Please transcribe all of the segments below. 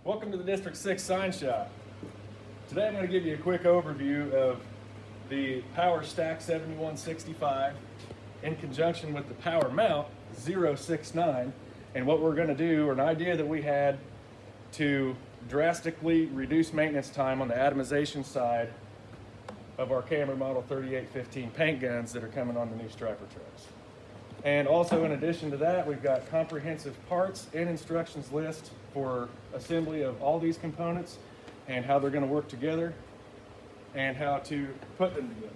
Welcome to the District 6 Sign Shop. Today I'm going to give you a quick overview of the Power Stack 7165 in conjunction with the Power Mount 069 and what we're going to do, or an idea that we had to drastically reduce maintenance time on the atomization side of our Camry Model 3815 paint guns that are coming on the new striper trucks. And also, in addition to that, we've got comprehensive parts and instructions list for assembly of all these components and how they're going to work together and how to put them together.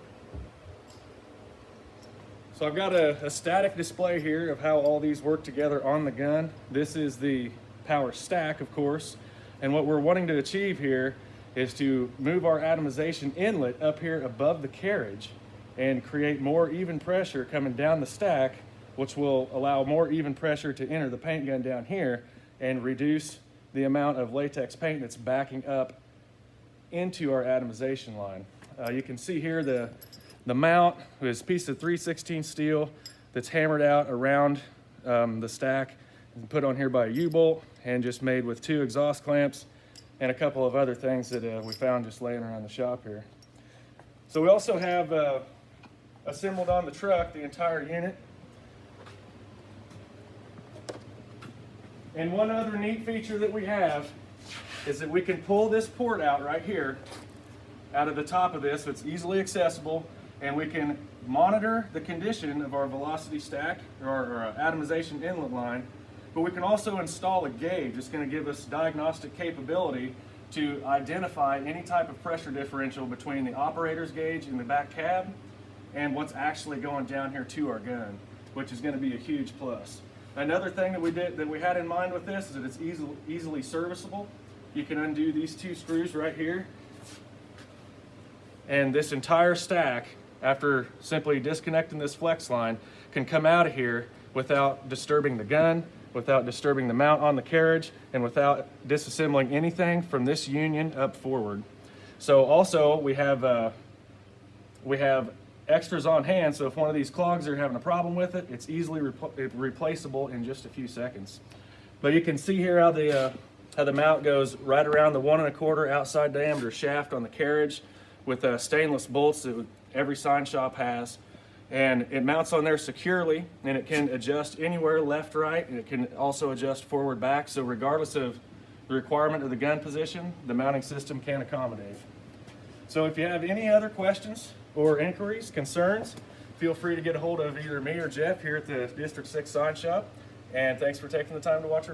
So I've got a static display here of how all these work together on the gun. This is the Power Stack, of course, and what we're wanting to achieve here is to move our atomization inlet up here above the carriage and create more even pressure coming down the stack, which will allow more even pressure to enter the paint gun down here and reduce the amount of latex paint that's backing up into our atomization line. You can see here the mount is a piece of 3/16 steel that's hammered out around the stack and put on here by a U-bolt and just made with 2 exhaust clamps and a couple of other things that we found just laying around the shop here. So we also have assembled on the truck the entire unit. And one other neat feature that we have is that we can pull this port out right here out of the top of this, so it's easily accessible, and we can monitor the condition of our velocity stack or our atomization inlet line, but we can also install a gauge. It's going to give us diagnostic capability to identify any type of pressure differential between the operator's gauge in the back cab and what's actually going down here to our gun, which is going to be a huge plus. Another thing that we had in mind with this is that it's easily serviceable. You can undo these 2 screws right here, and this entire stack, after simply disconnecting this flex line, can come out of here without disturbing the gun, without disturbing the mount on the carriage, and without disassembling anything from this union up forward. So also we have extras on hand, so if one of these clogs are having a problem with it, it's easily replaceable in just a few seconds. But you can see here how the mount goes right around the 1 1/4 outside diameter shaft on the carriage with stainless bolts that every sign shop has, and it mounts on there securely, and it can adjust anywhere left, right, and it can also adjust forward, back. So regardless of the requirement of the gun position, the mounting system can accommodate. So if you have any other questions or inquiries, concerns, feel free to get a hold of either me or Jeff here at the District 6 Sign Shop. And thanks for taking the time to watch our